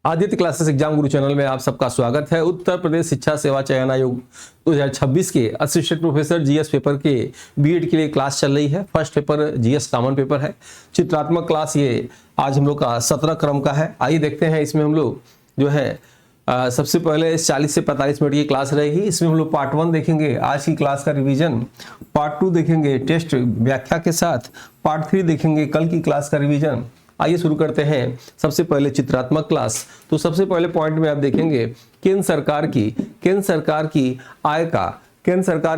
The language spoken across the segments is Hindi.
आदित्य क्लासेस एग्जाम गुरु चैनल में आप सबका स्वागत है। उत्तर प्रदेश शिक्षा सेवा चयन आयोग 2026 के असिस्टेंट प्रोफेसर जीएस पेपर के बीएड के लिए क्लास चल रही है। First paper GS common paper है। चित्रात्मक क्लास ये आज हम लोग का 17 क्रम का है। आइए देखते हैं इसमें हम लोग जो है सबसे पहले 40 से 45 मिनट की क्लास रहेगी। इसमें हम लोग पार्ट 1 देखेंगे, आज की क्लास का रिवीजन। पार्ट 2 देखेंगे टेस्ट व्याख्या के साथ। पार्ट 3 देखेंगे कल की क्लास का रिवीजन। आइए शुरू करते हैं। सबसे पहले चित्रात्मक क्लास। तो सबसे पहले पॉइंट में आप देखेंगे केंद्र सरकार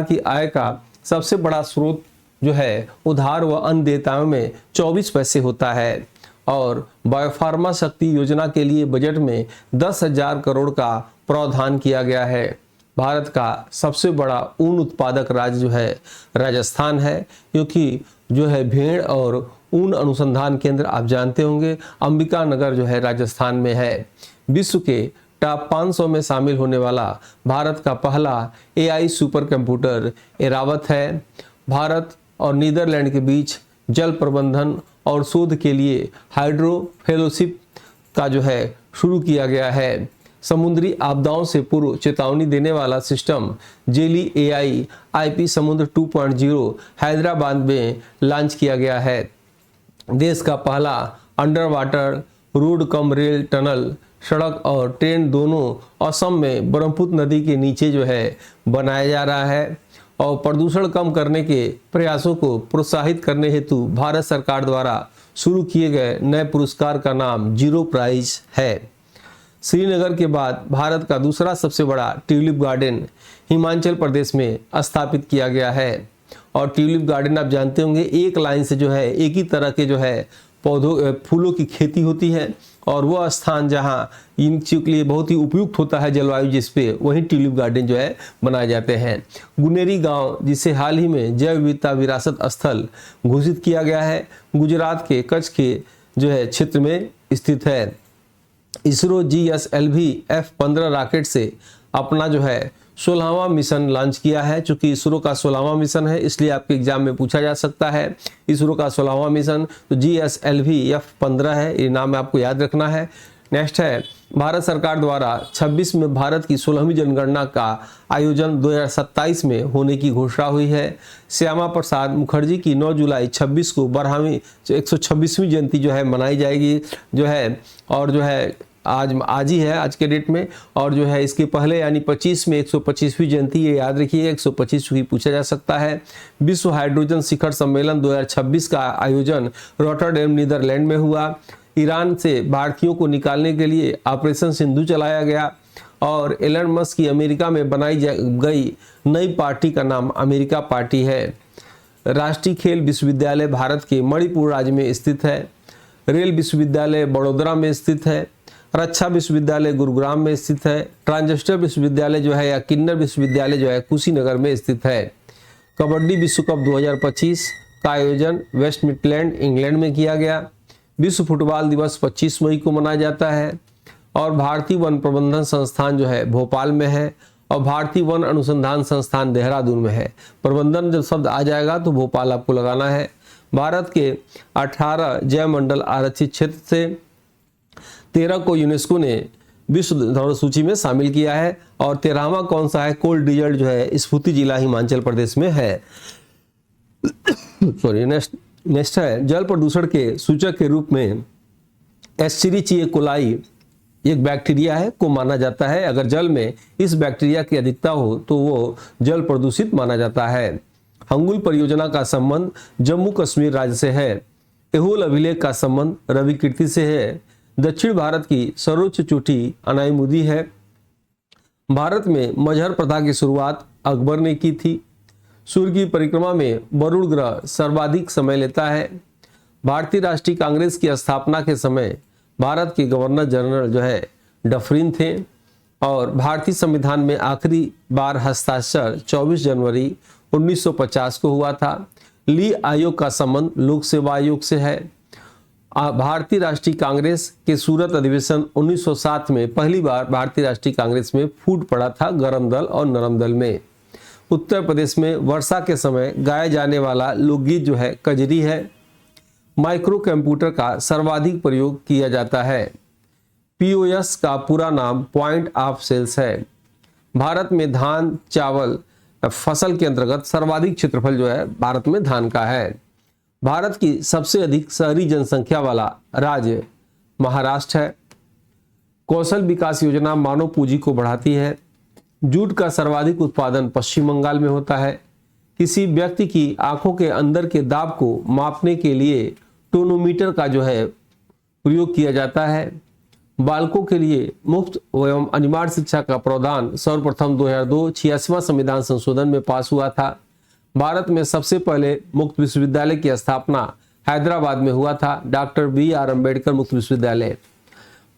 की आय का सबसे बड़ा स्रोत जो है उधार व अन्य देयताओं में 24 पैसे होता है। और बायोफार्मा शक्ति योजना के लिए बजट में 10,000 करोड़ का प्रावधान किया गया है। भारत का सबसे बड़ा ऊन उत्पादक राज्य जो है राजस्थान है, क्योंकि जो है भेड़ और ऊन अनुसंधान केंद्र आप जानते होंगे अंबिका नगर जो है राजस्थान में है। विश्व के टॉप 500 में शामिल होने वाला भारत का पहला AI सुपर कंप्यूटर एरावत है। भारत और नीदरलैंड के बीच जल प्रबंधन और शोध के लिए हाइड्रो फेलोशिप का जो है शुरू किया गया है। समुद्री आपदाओं से पूर्व चेतावनी देने वाला सिस्टम जेली AI IP समुद्र 2.0 हैदराबाद में लॉन्च किया गया है। देश का पहला under water road cum rail tunnel सड़क और ट्रेन दोनों असम में ब्रह्मपुत्र नदी के नीचे जो है बनाया जा रहा है। और प्रदूषण कम करने के प्रयासों को प्रोत्साहित करने हेतु भारत सरकार द्वारा शुरू किए गए नए पुरस्कार का नाम जीरो प्राइज है। श्रीनगर के बाद भारत का दूसरा सबसे बड़ा ट्यूलिप गार्डन हिमाचल प्रदेश में स्थापित किया गया है। और ट्यूलिप गार्डन आप जानते होंगे एक लाइन से जो है एक ही तरह के जो है पौधों फूलों की खेती होती है। और वह स्थान जहां इन चीज़ों के लिए बहुत ही उपयुक्त होता है जलवायु, जिस पे वहीं ट्यूलिप गार्डन जो है बनाए जाते हैं। गुनेरी गांव जिसे हाल ही में जैव विविधता विरासत स्थल घोषित किया गया है, गुजरात के कच्छ के जो है क्षेत्र में स्थित है। इसरो GSLV F-15 रॉकेट से अपना जो है 16वां मिशन लॉन्च किया है। चूंकि इसरो का 16वां मिशन है इसलिए आपके एग्जाम में पूछा जा सकता है इसरो का 16वां मिशन तो GSLV F-15 है, ये नाम आपको याद रखना है। नेक्स्ट है भारत सरकार द्वारा 26 में भारत की 16वीं जनगणना का आयोजन 2027 में होने की घोषणा हुई है। श्यामा प्रसाद मुखर्जी की 9 जुलाई 26 को 12वीं 126वीं जयंती जो है मनाई जाएगी जो है। और जो है आज ही है आज के डेट में। और जो है इसके पहले यानी 25 में 125वीं जयंती, ये याद रखिए 125 भी पूछा जा सकता है। विश्व हाइड्रोजन शिखर सम्मेलन 2026 का आयोजन रॉटरडैम नीदरलैंड में हुआ। ईरान से भारतीयों को निकालने के लिए ऑपरेशन सिंधु चलाया गया। और एलन मस्क की अमेरिका में बनाई गई नई पार्टी का नाम अमेरिका पार्टी है। राष्ट्रीय खेल विश्वविद्यालय भारत के मणिपुर राज्य में स्थित है। रेल विश्वविद्यालय बड़ोदरा में स्थित है। रक्षा विश्वविद्यालय गुरुग्राम में स्थित है। ट्रांजिस्टर विश्वविद्यालय जो है या किन्नर विश्वविद्यालय जो है कुशीनगर में स्थित है। कबड्डी विश्व कप 2025 का आयोजन वेस्ट मिडलैंड इंग्लैंड में किया गया। विश्व फुटबॉल दिवस 25 मई को मनाया जाता है। और भारतीय वन प्रबंधन संस्थान जो है भोपाल में है। और भारतीय वन अनुसंधान संस्थान देहरादून में है। प्रबंधन जब शब्द आ जाएगा तो भोपाल आपको लगाना है। भारत के 18 जैव मंडल आरक्षित क्षेत्र से 13 को यूनेस्को ने विश्व धरोहर सूची में शामिल किया है। और 13वां कौन सा है? कोल डिजर्ट जो है स्फूर्ति जिला हिमाचल प्रदेश में है। सॉरी नेक्स्ट है जल प्रदूषण के सूचक के रूप में एस्चेरिचिया कोलाई एक बैक्टीरिया है को माना जाता है। अगर जल में इस बैक्टीरिया की अधिकता हो तो वो जल प्रदूषित माना जाता है। हंगुल परियोजना का संबंध जम्मू कश्मीर राज्य से है। एहोल अभिलेख का संबंध रवि कीर्ति से है। दक्षिण भारत की सर्वोच्च चोटी अनाईमुदी है। भारत में मजहर प्रथा की शुरुआत अकबर ने की थी। सूर्य की परिक्रमा में वरुण ग्रह सर्वाधिक समय लेता है। भारतीय राष्ट्रीय कांग्रेस की स्थापना के समय भारत के गवर्नर जनरल जो है डफरिन थे। और भारतीय संविधान में आखिरी बार हस्ताक्षर 24 जनवरी 1950 को हुआ था। ली आयोग का संबंध लोक सेवा आयोग से है। भारतीय राष्ट्रीय कांग्रेस के सूरत अधिवेशन 1907 में पहली बार भारतीय राष्ट्रीय कांग्रेस में फूट पड़ा था गर्म दल और नरम दल में। उत्तर प्रदेश में वर्षा के समय गाया जाने वाला लोकगीत जो है कजरी है। माइक्रो कंप्यूटर का सर्वाधिक प्रयोग किया जाता है। POS का पूरा नाम पॉइंट ऑफ सेल्स है। भारत में धान चावल फसल के अंतर्गत सर्वाधिक क्षेत्रफल जो है भारत में धान का है। भारत की सबसे अधिक शहरी जनसंख्या वाला राज्य महाराष्ट्र है। कौशल विकास योजना मानव पूंजी को बढ़ाती है। जूट का सर्वाधिक उत्पादन पश्चिम बंगाल में होता है। किसी व्यक्ति की आंखों के अंदर के दाब को मापने के लिए टोनोमीटर का जो है प्रयोग किया जाता है। बालकों के लिए मुफ्त एवं अनिवार्य शिक्षा का प्रावधान सर्वप्रथम 2002 86वां संविधान संशोधन में पास हुआ था। भारत में सबसे पहले मुक्त विश्वविद्यालय की स्थापना हैदराबाद में हुआ था, डॉक्टर BR अम्बेडकर मुक्त विश्वविद्यालय।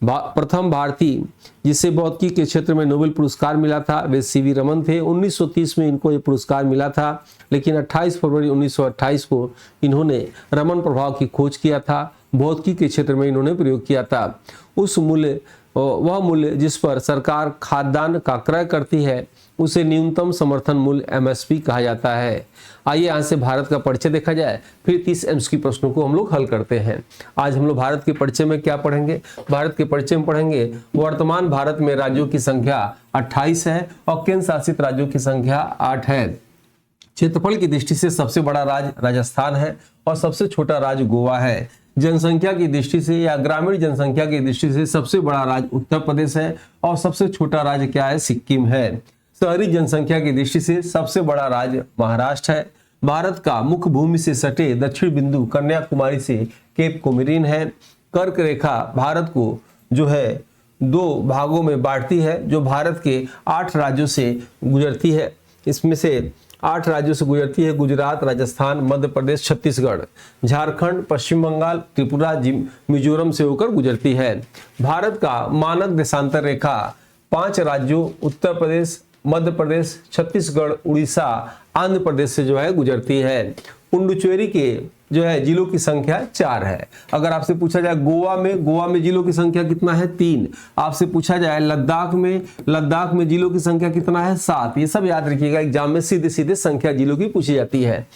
प्रथम भारतीय जिसे भौतिकी के क्षेत्र में नोबेल पुरस्कार मिला था वे CV रमन थे। 1930 में इनको ये पुरस्कार मिला था, लेकिन 28 फरवरी 1928 को इन्होंने रमन प्रभाव की खोज किया था। भौतिकी के क्षेत्र में इन्होंने प्रयोग किया था। वह मूल्य जिस पर सरकार खाद्यान्न का क्रय करती है उसे न्यूनतम समर्थन मूल्य MSP कहा जाता है। आइए यहाँ से भारत का परिचय देखा जाए, फिर 30 MCQ प्रश्नों को हम लोग हल करते हैं। आज हम लोग भारत के परिचय में क्या पढ़ेंगे? भारत के परिचय में पढ़ेंगे वर्तमान भारत में राज्यों की संख्या 28 है और केंद्र शासित राज्यों की संख्या 8 है। क्षेत्रफल की दृष्टि से सबसे बड़ा राज्य राजस्थान है और सबसे छोटा राज्य गोवा है। जनसंख्या की दृष्टि से या ग्रामीण जनसंख्या की दृष्टि से सबसे बड़ा राज्य उत्तर प्रदेश है और सबसे छोटा राज्य क्या है? सिक्किम है। शहरी जनसंख्या की दृष्टि से सबसे बड़ा राज्य महाराष्ट्र है। भारत का मुख्य भूमि से सटे दक्षिण बिंदु कन्याकुमारी से केप कोमोरिन है। कर्क रेखा भारत को जो है 2 भागों में बांटती है, जो भारत के 8 राज्यों से गुजरती है। इसमें से 8 राज्यों से गुजरती है गुजरात, राजस्थान, मध्य प्रदेश, छत्तीसगढ़, झारखंड, पश्चिम बंगाल, त्रिपुरा, मिजोरम से होकर गुजरती है। भारत का मानक देशांतर रेखा 5 राज्यों उत्तर प्रदेश, मध्य प्रदेश, छत्तीसगढ़, उड़ीसा, आंध्र प्रदेश से जो है गुजरती है। पुडुचेरी के जो है जिलों की संख्या 4 है। अगर आपसे पूछा जाए गोवा में जिलों की संख्या कितना है? 3। आपसे पूछा जाए लद्दाख में जिलों की संख्या कितना है? 7। ये सब याद रखिएगा, एग्जाम में सीधे सीधे संख्या जिलों की पूछी जाती है।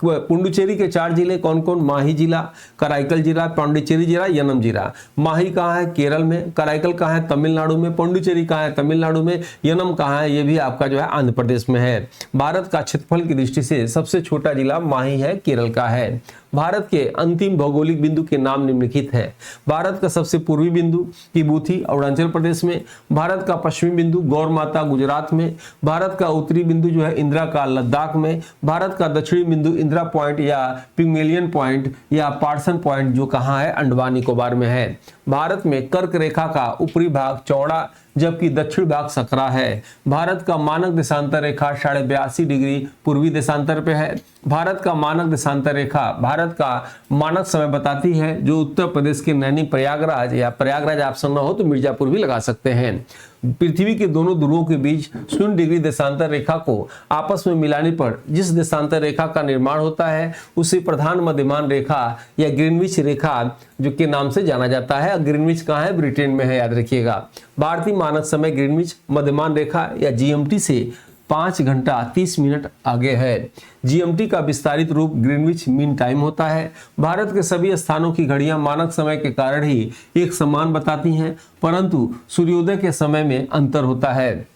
पुडुचेरी के 4 जिले कौन कौन? माही जिला, कराईकल जिला, पांडिचेरी जिला, यनम जिला। माही कहाँ है? केरल में। कराईकल कहाँ है? तमिलनाडु में। पांडिचेरी कहाँ है? तमिलनाडु में। यनम कहाँ है? ये भी आपका जो है आंध्र प्रदेश में है। भारत का क्षेत्रफल की दृष्टि से सबसे छोटा जिला माही है, केरल का है। भारत के अंतिम भौगोलिक बिंदु के नाम निम्नलिखित है। भारत का सबसे पूर्वी बिंदु तिबूथी अरुणाचल प्रदेश में। भारत का पश्चिमी बिंदु गौर माता गुजरात में। भारत का उत्तरी बिंदु जो है इंदिरा का लद्दाख में। भारत का दक्षिणी बिंदु इंदिरा पॉइंट या पिग्मेलियन पॉइंट या पार्सन पॉइंट जो कहाँ है? अंडमान निकोबार में है। भारत में कर्क रेखा का ऊपरी भाग चौड़ा जबकि दक्षिण भाग सकरा है। भारत का मानक देशांतर रेखा 82.5 डिग्री पूर्वी देशांतर पे है। भारत का मानक देशांतर रेखा भारत का मानक समय बताती है, जो उत्तर प्रदेश के नैनी प्रयागराज या प्रयागराज ऑप्शन ना हो तो मिर्जापुर भी लगा सकते हैं। पृथ्वी के दोनों ध्रुवों के बीच 0 डिग्री देशांतर रेखा को आपस में मिलाने पर जिस देशांतर रेखा का निर्माण होता है उसे प्रधान मध्यमान रेखा या ग्रीनविच रेखा जो के नाम से जाना जाता है। ग्रीनविच कहाँ है? ब्रिटेन में है, याद रखिएगा। भारतीय मानक समय ग्रीनविच मध्यमान रेखा या GMT से 5 घंटा 30 मिनट आगे है। GMT का विस्तारित रूप ग्रीनविच मीन टाइम होता है। भारत के सभी स्थानों की घड़ियां मानक समय के कारण ही एक समान बताती हैं, परंतु सूर्योदय के समय में अंतर होता है।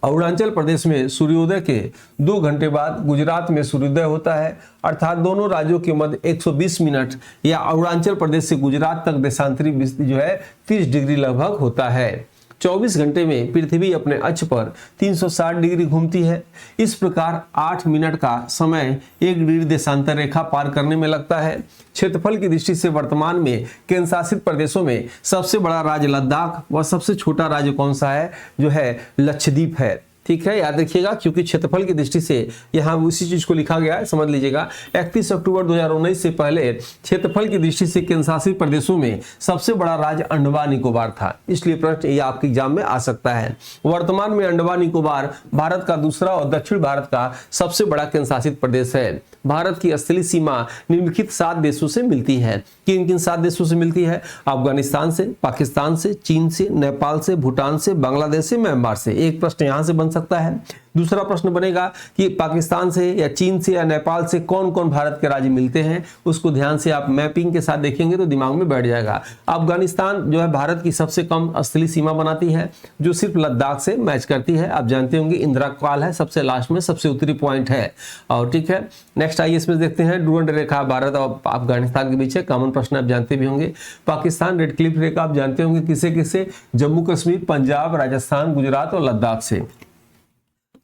अरुणाचल प्रदेश में सूर्योदय के 2 घंटे बाद गुजरात में सूर्योदय होता है, अर्थात दोनों राज्यों के मध्य 120 मिनट या अरुणाचल प्रदेश से गुजरात तक देशांतरी जो है 30 डिग्री लगभग होता है। 24 घंटे में पृथ्वी अपने अक्ष पर 360 डिग्री घूमती है। इस प्रकार 8 मिनट का समय 1 डिग्री देशांतर रेखा पार करने में लगता है। क्षेत्रफल की दृष्टि से वर्तमान में केंद्र शासित प्रदेशों में सबसे बड़ा राज्य लद्दाख व सबसे छोटा राज्य कौन सा है? जो है लक्षद्वीप है। ठीक है, याद रखिएगा, क्योंकि क्षेत्रफल की दृष्टि से यहाँ उसी चीज को लिखा गया है, समझ लीजिएगा। 31 अक्टूबर 2019 से पहले क्षेत्रफल की दृष्टि से केंद्र शासित प्रदेशों में सबसे बड़ा राज्य अंडमान निकोबार था, इसलिए प्रश्न ये आपके एग्जाम में आ सकता है। वर्तमान में अंडमान निकोबार भारत का दूसरा और दक्षिण भारत का सबसे बड़ा केंद्र शासित प्रदेश है। भारत की स्थलीय सीमा निम्नलिखित 7 देशों से मिलती है। किन किन 7 देशों से मिलती है? अफगानिस्तान से, पाकिस्तान से, चीन से, नेपाल से, भूटान से, बांग्लादेश से, म्यांमार से। एक प्रश्न यहाँ से बन सकता है। दूसरा प्रश्न बनेगा कि पाकिस्तान से या चीन से या नेपाल से कौन कौन भारत के राज्य मिलते हैं, उसको ध्यान से आप मैपिंग के साथ देखेंगे तो दिमाग में बैठ जाएगा। अफगानिस्तान जो है भारत की सबसे कम स्थलीय सीमा बनाती है, जो सिर्फ लद्दाख से मैच करती है। आप जानते होंगे इंदिरा काल है सबसे लास्ट में, सबसे उत्तरी पॉइंट है। और ठीक है, नेक्स्ट आइए इसमें देखते हैं। डुरंड रेखा भारत और अफगानिस्तान के बीच है, कॉमन प्रश्न आप जानते भी होंगे। पाकिस्तान रेड क्लिफ रेखा आप जानते होंगे किसे किसे, जम्मू कश्मीर, पंजाब, राजस्थान, गुजरात और लद्दाख से।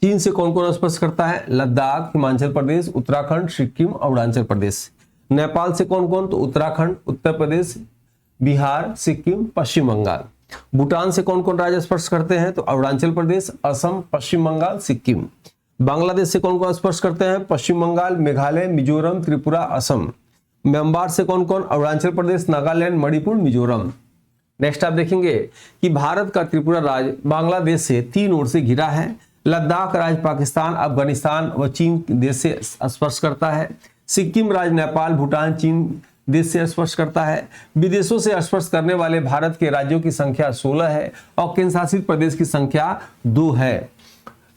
चीन से कौन कौन स्पर्श करता है, लद्दाख, हिमाचल प्रदेश, उत्तराखंड, सिक्किम, अरुणाचल प्रदेश। नेपाल से कौन कौन, तो उत्तराखंड, उत्तर प्रदेश, बिहार, सिक्किम, पश्चिम बंगाल। भूटान से कौन कौन राज्य स्पर्श करते हैं, तो अरुणाचल प्रदेश, असम, पश्चिम बंगाल, सिक्किम। बांग्लादेश से कौन कौन स्पर्श करते हैं, पश्चिम बंगाल, मेघालय, मिजोरम, त्रिपुरा, असम। म्यांमार से कौन कौन, अरुणाचल प्रदेश, नागालैंड, मणिपुर, मिजोरम। नेक्स्ट आप देखेंगे कि भारत का त्रिपुरा राज्य बांग्लादेश से 3 ओर से घिरा है। लद्दाख राज्य पाकिस्तान, अफगानिस्तान व चीन देश से स्पर्श करता है। सिक्किम राज्य नेपाल, भूटान, चीन देश से स्पर्श करता है। विदेशों से स्पर्श करने वाले भारत के राज्यों की संख्या 16 है और केंद्र शासित प्रदेश की संख्या 2 है।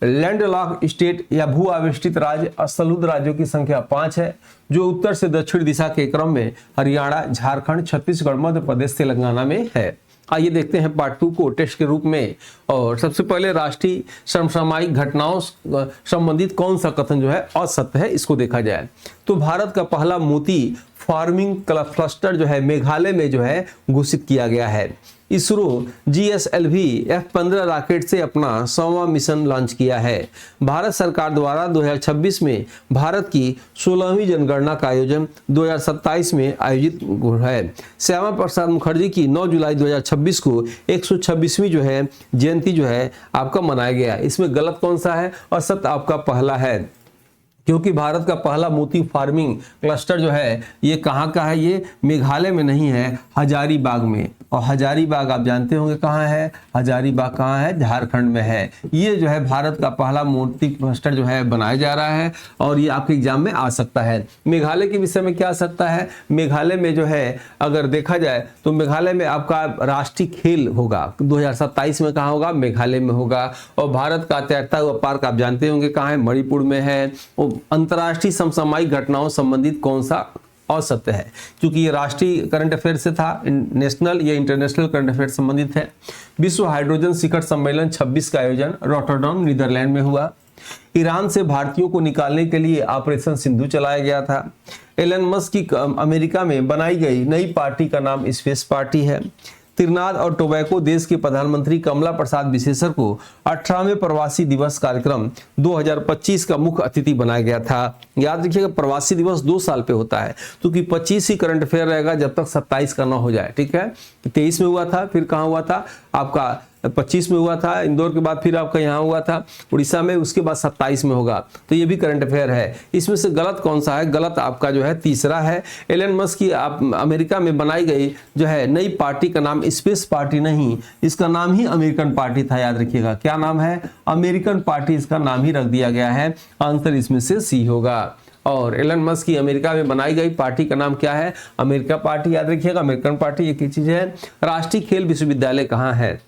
लैंडलॉक स्टेट या भू आवेष्टित राज्य स्थलुद राज्यों की संख्या 5 है, जो उत्तर से दक्षिण दिशा के क्रम में हरियाणा, झारखंड, छत्तीसगढ़, मध्य प्रदेश, तेलंगाना में है। आइए देखते हैं पार्ट 2 को टेस्ट के रूप में। और सबसे पहले राष्ट्रीय समसामयिक घटनाओं संबंधित कौन सा कथन जो है असत्य है, इसको देखा जाए तो भारत का पहला मोती फार्मिंग क्लस्टर जो है मेघालय में जो है घोषित किया गया है। इसरो GSLV F-15 रॉकेट से अपना 100वां मिशन लॉन्च किया है। भारत सरकार द्वारा 2026 में भारत की 16वीं जनगणना का आयोजन 2027 में आयोजित है। श्यामा प्रसाद मुखर्जी की 9 जुलाई 2026 को 126वीं जो है जयंती जो है आपका मनाया गया। इसमें गलत कौन सा है, और सत्य आपका पहला है, क्योंकि भारत का पहला मोती फार्मिंग क्लस्टर जो है ये कहाँ का है, ये मेघालय में नहीं है, हजारीबाग में। और हजारीबाग आप जानते होंगे कहाँ है, हजारीबाग कहाँ है, झारखंड में है। ये जो है भारत का पहला मोती क्लस्टर जो है बनाया जा रहा है और ये आपके एग्जाम में आ सकता है। मेघालय के विषय में क्या आ सकता है, मेघालय में जो है अगर देखा जाए तो मेघालय में आपका राष्ट्रीय खेल होगा 2027 में, कहाँ होगा, मेघालय में होगा। और भारत का तैरता हुआ पार्क आप जानते होंगे कहाँ है, मणिपुर में है। अंतर्राष्ट्रीय समसामयिक घटनाओं संबंधित कौन सा असत्य है, क्योंकि ये राष्ट्रीय करंट अफेयर से था, नेशनल या इंटरनेशनल करंट अफेयर संबंधित है। विश्व हाइड्रोजन शिखर सम्मेलन 26 का आयोजन रॉटरडैम नीदरलैंड में हुआ। ईरान से भारतीयों को निकालने के लिए ऑपरेशन सिंधु चलाया गया था। एलन मस्क की अमेरिका में बनाई गई नई पार्टी का नाम स्पेस पार्टी है। त्रिनाद और टोबैको देश के प्रधानमंत्री कमला प्रसाद विशेषर को 18वें प्रवासी दिवस कार्यक्रम 2025 का मुख्य अतिथि बनाया गया था। याद रखिएगा प्रवासी दिवस 2 साल पे होता है, क्योंकि 25 ही करंट अफेयर रहेगा जब तक 27 का ना हो जाए। ठीक है, 23 में हुआ था, फिर कहाँ हुआ था आपका 25 में हुआ था, इंदौर के बाद फिर आपका यहाँ हुआ था उड़ीसा में, उसके बाद 27 में होगा। तो ये भी करंट अफेयर है। इसमें से गलत कौन सा है, गलत आपका जो है तीसरा है। एलन मस्क की अमेरिका में बनाई गई जो है नई पार्टी का नाम स्पेस पार्टी नहीं, इसका नाम ही अमेरिकन पार्टी था। याद रखिएगा क्या नाम है, अमेरिकन पार्टी इसका नाम ही रख दिया गया है। आंसर इसमें से सी होगा। और एलन मस्क की अमेरिका में बनाई गई पार्टी का नाम क्या है, अमेरिका पार्टी। याद रखिएगा अमेरिकन पार्टी एक ही चीज है। राष्ट्रीय खेल विश्वविद्यालय कहाँ है,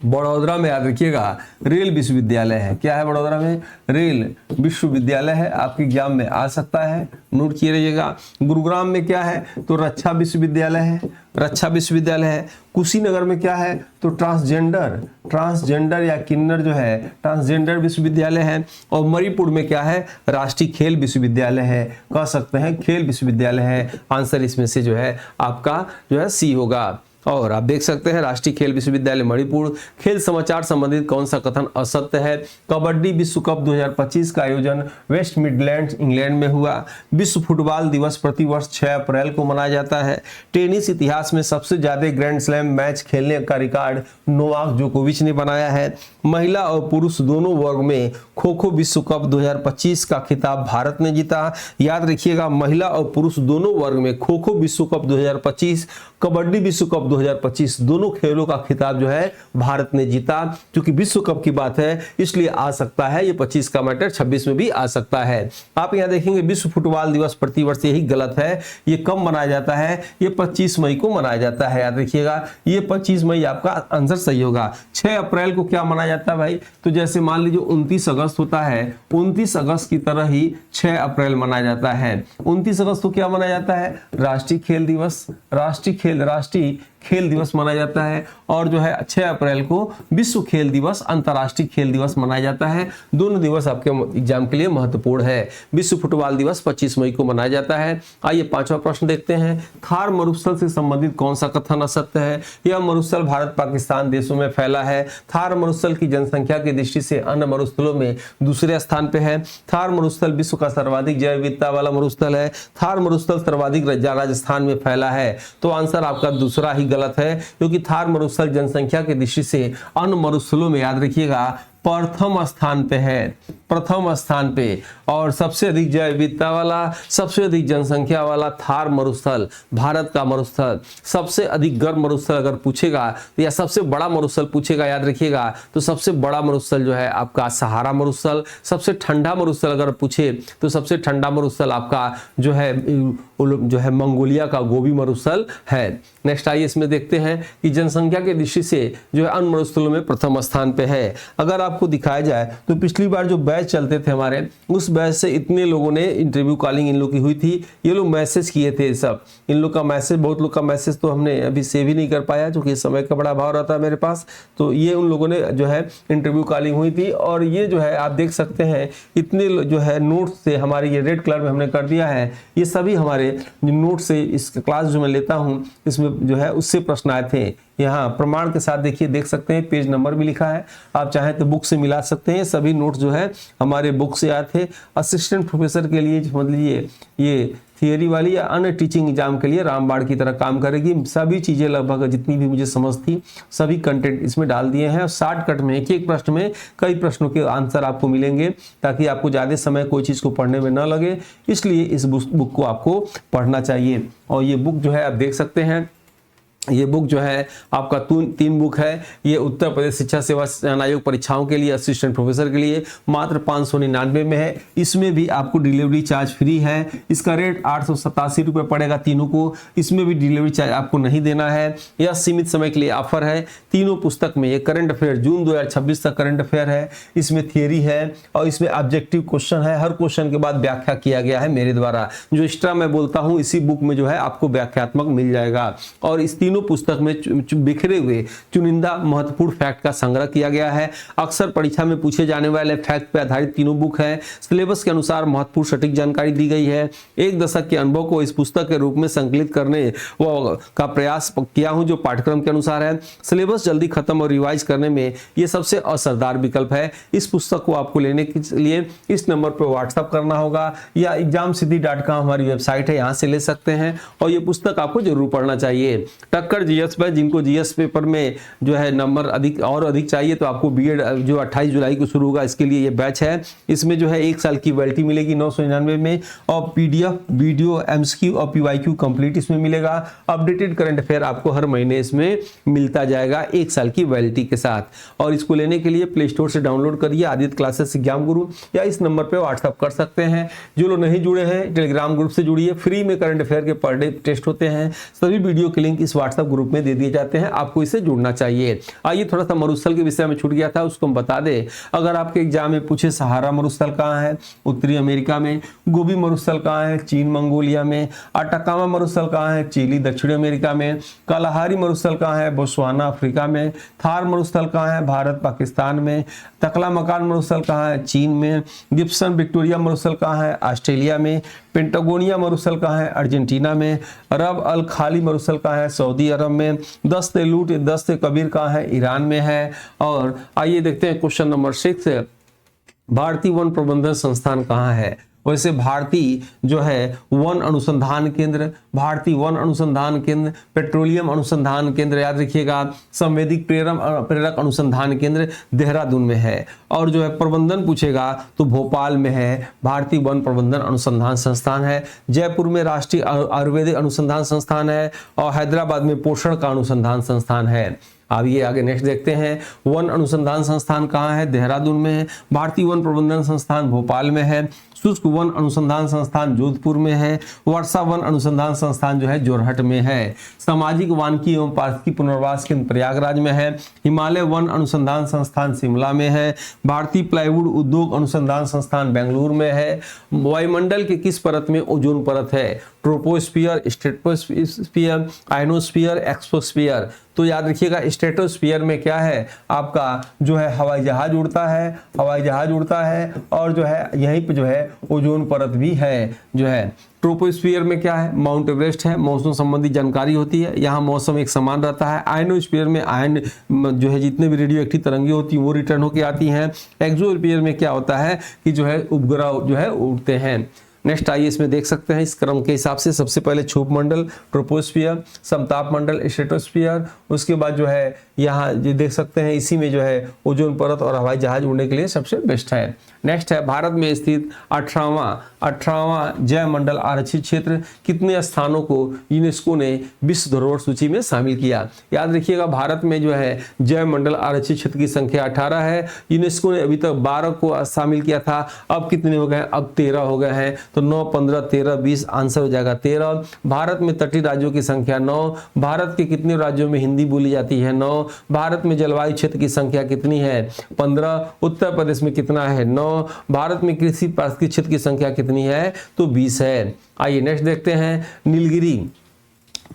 बड़ौदा में। याद रखिएगा रेल विश्वविद्यालय है। क्या है बड़ौदा में, रेल विश्वविद्यालय है, आपके एग्जाम में आ सकता है, नोट किए रहिएगा। गुरुग्राम में क्या है, तो रक्षा विश्वविद्यालय है, रक्षा विश्वविद्यालय है। कुशीनगर में क्या है, तो ट्रांसजेंडर या किन्नर जो है ट्रांसजेंडर विश्वविद्यालय है। और मणिपुर में क्या है, राष्ट्रीय खेल विश्वविद्यालय है, कह सकते हैं खेल विश्वविद्यालय है। आंसर इसमें से जो है आपका जो है सी होगा। और आप देख सकते हैं राष्ट्रीय खेल विश्वविद्यालय मणिपुर। खेल समाचार संबंधित कौन सा कथन असत्य है, कबड्डी विश्व कप 2025 का आयोजन वेस्ट मिडलैंड्स इंग्लैंड में हुआ। विश्व फुटबॉल दिवस प्रतिवर्ष 6 अप्रैल को मनाया जाता है। टेनिस इतिहास में सबसे ज्यादा ग्रैंड स्लैम मैच खेलने का रिकॉर्ड नोवाक जोकोविच ने बनाया है। महिला और पुरुष दोनों वर्ग में खो खो विश्व कप 2025 का खिताब भारत ने जीता। याद रखिएगा महिला और पुरुष दोनों वर्ग में खो खो विश्व कप 2025, कबड्डी विश्व कप 2025 दोनों खेलों का खिताब जो है भारत ने जीता। क्योंकि विश्व कप की बात है इसलिए आ सकता है ये 25 का मैटर 26 में भी आ सकता है। आप यहाँ देखेंगे विश्व फुटबॉल दिवस प्रतिवर्ष यही गलत है, ये कब मनाया जाता है, ये 25 मई को मनाया जाता है। याद रखिएगा ये 25 मई आपका आंसर सही होगा। 6 अप्रैल को क्या मनाया जाता है भाई, तो जैसे मान लीजिए 29 अगस्त होता है, 29 अगस्त की तरह ही 6 अप्रैल मनाया जाता है। 29 अगस्त को क्या मनाया जाता है, राष्ट्रीय खेल दिवस, राष्ट्रीय खेल दिवस मनाया जाता है। और जो है 6 अप्रैल को विश्व खेल दिवस, अंतर्राष्ट्रीय खेल दिवस मनाया जाता है। दोनों दिवस आपके एग्जाम के लिए महत्वपूर्ण है। विश्व फुटबॉल दिवस 25 मई को मनाया जाता है। आइए 5वां प्रश्न देखते हैं। थार मरुस्थल से संबंधित कौन सा कथन असत्य है। यह मरुस्थल भारत पाकिस्तान देशों में फैला है। थार मरुस्थल की जनसंख्या की दृष्टि से अन्य मरुस्थलों में दूसरे स्थान पे है। थार मरुस्थल विश्व का सर्वाधिक जैव विविधता वाला मरुस्थल है। थार मरुस्थल सर्वाधिक राजस्थान में फैला है। तो आंसर आपका दूसरा ही गलत है, क्योंकि थार मरुस्थल जनसंख्या की दृष्टि से अन्य मरुस्थलों में याद रखिएगा प्रथम स्थान पे है, प्रथम स्थान पे। और सबसे अधिक जैव विविधता वाला, सबसे अधिक जनसंख्या वाला थार मरुस्थल, भारत का मरुस्थल। सबसे अधिक गर्म मरुस्थल अगर पूछेगा या सबसे बड़ा मरुस्थल पूछेगा याद रखिएगा, तो सबसे बड़ा मरुस्थल जो है आपका सहारा मरुस्थल। सबसे ठंडा मरुस्थल अगर पूछे तो सबसे ठंडा मरुस्थल आपका जो है मंगोलिया का गोबी मरुस्थल है। नेक्स्ट आइए इसमें देखते हैं कि जनसंख्या की दृष्टि से जो है अन्य मरुस्थलों में प्रथम स्थान पे है। अगर आपको दिखाया जाए तो पिछली बार जो बैच चलते थे हमारे, उस बैच से इतने लोगों ने इंटरव्यू कॉलिंग इन लोग की हुई थी, ये लोग मैसेज किए थे सब। इन लोग का मैसेज, बहुत लोग का मैसेज तो हमने अभी सेव ही नहीं कर पाया क्योंकि समय का बड़ा अभाव रहता है मेरे पास। तो ये उन लोगों ने जो है इंटरव्यू कॉलिंग हुई थी। और ये जो है आप देख सकते हैं इतने जो है नोट से हमारे ये रेड कलर में हमने कर दिया है, ये सभी हमारे नोट से इस क्लास जो मैं लेता हूँ इसमें जो है उससे प्रश्न आए थे। यहाँ प्रमाण के साथ देखिए, देख सकते हैं पेज नंबर भी लिखा है, आप चाहें तो बुक से मिला सकते हैं। सभी नोट जो है हमारे बुक से आए थे। असिस्टेंट प्रोफेसर के लिए समझ लीजिए ये थियरी वाली या अन्य टीचिंग एग्जाम के लिए रामबाण की तरह काम करेगी। सभी चीजें लगभग जितनी भी मुझे समझ थी सभी कंटेंट इसमें डाल दिए हैं। शॉर्टकट में एक प्रश्न में कई प्रश्नों के आंसर आपको मिलेंगे, ताकि आपको ज्यादा समय कोई चीज को पढ़ने में न लगे। इसलिए इस बुक को आपको पढ़ना चाहिए। और ये बुक जो है आप देख सकते हैं, ये बुक जो है आपका 3 बुक है। ये उत्तर प्रदेश शिक्षा सेवा आयोग परीक्षाओं के लिए, असिस्टेंट प्रोफेसर के लिए मात्र 599 में है। इसमें भी आपको डिलीवरी चार्ज फ्री है। इसका रेट 887 रुपये पड़ेगा तीनों को। इसमें भी डिलीवरी चार्ज आपको नहीं देना है। यह सीमित समय के लिए ऑफर है। तीनों पुस्तक में ये करंट अफेयर जून 2026 तक करंट अफेयर है, इसमें थियरी है और इसमें ऑब्जेक्टिव क्वेश्चन है। हर क्वेश्चन के बाद व्याख्या किया गया है मेरे द्वारा। जो एक्स्ट्रा मैं बोलता हूँ इसी बुक में जो है आपको व्याख्यात्मक मिल जाएगा। और इस तीनों पुस्तक में बिखरे हुए चुनिंदा महत्वपूर्ण फैक्ट का संग्रह किया गया है। अक्सर परीक्षा में पूछे जाने वाले फैक्ट पर आधारित तीनों बुक है। सिलेबस के अनुसार महत्वपूर्ण सटीक जानकारी दी गई है। 1 दशक के अनुभव को इस पुस्तक के रूप में संकलित करने का प्रयास किया हूं, जो पाठ्यक्रम के अनुसार है। सिलेबस जल्दी खत्म और रिवाइज करने में यह सबसे असरदार विकल्प है। इस पुस्तक को आपको लेने के लिए इस नंबर पर व्हाट्सएप करना होगा या examsiddhi.com हमारी वेबसाइट है, यहां से ले सकते हैं। और यह पुस्तक आपको जरूर पढ़ना चाहिए। टक्कर जीएस पर जिनको जीएस पेपर में जो है नंबर अधिक चाहिए, तो आपको बीएड जो 28 जुलाई को शुरू होगा, इसके लिए ये बैच है। इसमें जो है 1 साल की वैलिडिटी मिलेगी 999 में। और पीडीएफ, वीडियो, एमसीक्यू और पीवाईक्यू कंप्लीट इसमें मिलेगा। अपडेटेड करंट अफेयर आपको हर महीने इसमें मिलता जाएगा 1 साल की वैलिडिटी के साथ। और इसको लेने के लिए प्ले स्टोर से डाउनलोड करिए आदित्य क्लासेस एग्जाम गुरु, या इस नंबर पर व्हाट्सएप कर सकते हैं। जो लोग नहीं जुड़े हैं टेलीग्राम ग्रुप से जुड़िए। फ्री में करंट अफेयर के पर डे टेस्ट होते हैं। सभी वीडियो के लिंक इस व्हाट्सएप ग्रुप में दे दिए जाते हैं, आपको इससे जुड़ना चाहिए। आइए थोड़ा सा मरुस्थल के विषय में छूट गया था, उसको हम बता दें। अगर आपके एग्जाम में पूछे सहारा मरुस्थल कहाँ है, उत्तरी अमेरिका में। गोबी मरुस्थल कहाँ है, चीन मंगोलिया में। अटाकामा मरुस्थल कहाँ है, चिली दक्षिण अमेरिका में। कालाहारी मरुस्थल कहाँ है, बोत्सवाना अफ्रीका में। थार मरुस्थल कहाँ है, भारत पाकिस्तान में। तकलामकान मरुस्थल कहाँ है, चीन में। गिब्सन विक्टोरिया मरुस्थल कहाँ है, ऑस्ट्रेलिया में। पेंटागोनिया मरुस्थल कहाँ है, अर्जेंटीना में। रब अल खाली मरुस्थल कहाँ है, सऊदी अरब में। दस्त लूट दस्त कबीर कहाँ है, ईरान में है। और आइए देखते हैं क्वेश्चन नंबर 6, भारतीय वन प्रबंधन संस्थान कहाँ है। वैसे भारतीय जो है वन अनुसंधान केंद्र, भारतीय वन अनुसंधान केंद्र, पेट्रोलियम अनुसंधान केंद्र याद रखिएगा, संवेदिक प्रेरक अनुसंधान केंद्र देहरादून में है। और जो है प्रबंधन पूछेगा तो भोपाल में है, भारतीय वन प्रबंधन अनुसंधान संस्थान है। जयपुर में राष्ट्रीय आयुर्वेदिक अनुसंधान संस्थान है और हैदराबाद में पोषण का अनुसंधान संस्थान है। अब ये आगे नेक्स्ट देखते हैं, वन अनुसंधान संस्थान कहाँ है? देहरादून में है। भारतीय वन प्रबंधन संस्थान भोपाल में है। शुष्क वन अनुसंधान संस्थान जोधपुर में है। वर्षा वन अनुसंधान संस्थान जो है जोरहट में है। सामाजिक वानिकी एवं पारिस्थितिकी पुनर्वास केंद्र प्रयागराज में है। हिमालय वन अनुसंधान संस्थान शिमला में है। भारतीय प्लाईवुड उद्योग अनुसंधान संस्थान बेंगलुरु में है। वायुमंडल के किस परत में ओजोन परत है? Troposphere, stratosphere, ionosphere, exosphere. तो याद रखिएगा स्ट्रेटोस्फियर में क्या है आपका जो है हवाई जहाज उड़ता है, हवाई जहाज उड़ता है और जो है यहीं पे जो है ओजोन परत भी है जो है। ट्रोपोस्फियर में क्या है? माउंट एवरेस्ट है, मौसम संबंधी जानकारी होती है, यहाँ मौसम एक समान रहता है। आयनोस्फीयर में आयन जो है जितने भी रेडियो एक्टिव तरंगे होती हैं वो रिटर्न होकर आती हैं। एक्सोस्फीयर में क्या होता है कि जो है उपग्रह जो है उड़ते हैं। नेक्स्ट आइए इसमें देख सकते हैं इस क्रम के हिसाब से, सबसे पहले क्षोभ मंडल ट्रोपोस्फियर, समताप मंडल स्ट्रेटोस्फियर, उसके बाद जो है यहाँ ये देख सकते हैं इसी में जो है ओजोन परत और हवाई जहाज उड़ने के लिए सबसे बेस्ट है। नेक्स्ट है भारत में स्थित 18वां जैव मंडल आरक्षित क्षेत्र, कितने स्थानों को यूनेस्को ने विश्व धरोहर सूची में शामिल किया? याद रखिएगा भारत में जो है जैव मंडल आरक्षित क्षेत्र की संख्या 18 है। यूनेस्को ने अभी तक 12 को शामिल किया था, अब कितने हो गए? अब 13 हो गए हैं। तो 9, 15, 13, 20 आंसर हो जाएगा 13। भारत में तटीय राज्यों की संख्या 9। भारत के कितने राज्यों में हिंदी बोली जाती है? 9। भारत में जलवायु क्षेत्र की संख्या कितनी है? 15। उत्तर प्रदेश में कितना है? 9। भारत में कृषि पारिस्थितिक क्षेत्र की संख्या कितनी है? तो 20 है। आइए नेक्स्ट देखते हैं नीलगिरी।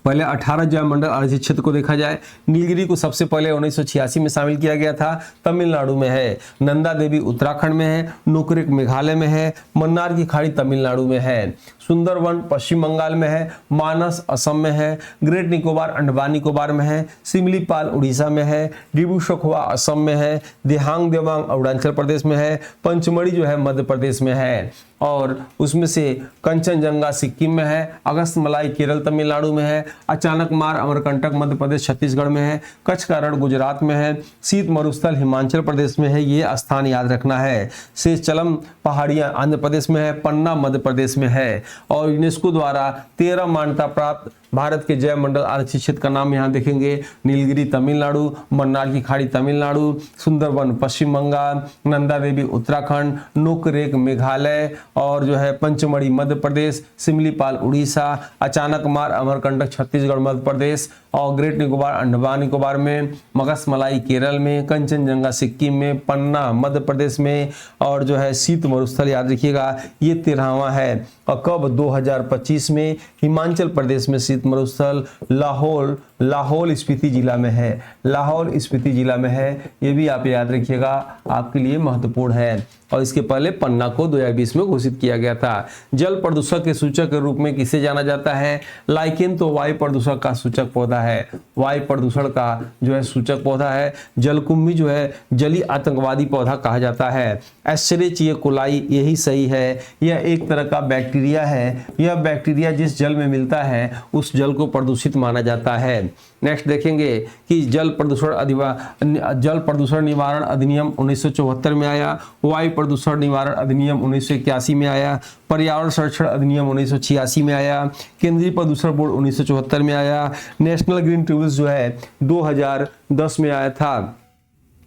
पहले 18 जैव मंडल आरक्षित क्षेत्र को देखा जाए। नीलगिरी को सबसे पहले 1986 में शामिल किया गया था, तमिलनाडु में है। नंदा देवी उत्तराखंड में है। नोकरेक मेघालय में है। मन्नार की खाड़ी तमिलनाडु में है। सुंदरवन पश्चिम बंगाल में है। मानस असम में है। ग्रेट निकोबार अंडमान निकोबार में है। सिमलीपाल उड़ीसा में है। डिब्रू सखुआ असम में है। दिहांग देवांग अरुणाचल प्रदेश में है। पंचमढ़ी जो है मध्य प्रदेश में है। और उसमें से कंचनजंगा सिक्किम में है। अगस्तमलाई केरल तमिलनाडु में है। अचानक मार अमरकंटक मध्य प्रदेश छत्तीसगढ़ में है। कच्छ का रण गुजरात में है। शीत मरुस्थल हिमाचल प्रदेश में है, ये स्थान याद रखना है। शेषचलम पहाड़ियां आंध्र प्रदेश में है। पन्ना मध्य प्रदेश में है। और यूनेस्को द्वारा 13 मान्यता प्राप्त भारत के जैव मंडल आरक्षित क्षेत्र का नाम यहाँ देखेंगे। नीलगिरी तमिलनाडु, मन्नार की खाड़ी तमिलनाडु, सुंदरवन पश्चिम बंगाल, नंदा देवी उत्तराखंड, नोकरेक मेघालय और जो है पंचमढ़ी मध्य प्रदेश, सिमलीपाल उड़ीसा, अचानक मार अमरकंटक छत्तीसगढ़ मध्य प्रदेश और ग्रेट निकोबार अंडमान निकोबार में, मगसमलाई केरल में, कंचनजंगा सिक्किम में, पन्ना मध्य प्रदेश में और जो है शीत मरुस्थल याद रखिएगा ये 13वां है। और कब? 2025 में हिमाचल प्रदेश में शीत मरुस्थल लाहौल स्पीति जिला में है। लाहौल स्पीति जिला में है, ये भी आप याद रखिएगा, आपके लिए महत्वपूर्ण है। और इसके पहले पन्ना को 2020 में घोषित किया गया था। जल प्रदूषण के सूचक के रूप में किसे जाना जाता है? लाइकेन तो वायु प्रदूषण का सूचक पौधा है, वायु प्रदूषण का जो है सूचक पौधा है। जलकुंभी जो है जलीय आतंकवादी पौधा कहा जाता है। एस्चेरिचिया कोलाई यही सही है, यह एक तरह का बैक्टीरिया है। यह बैक्टीरिया जिस जल में मिलता है उस जल को प्रदूषित माना जाता है। नेक्स्ट देखेंगे कि जल प्रदूषण निवारण अधिनियम 1974 में आया। वायु प्रदूषण निवारण अधिनियम 1981 में आया। पर्यावरण संरक्षण अधिनियम 1986 में आया। केंद्रीय प्रदूषण बोर्ड 1974 में आया। नेशनल ग्रीन ट्रिब्यूनल जो है 2010 में आया था।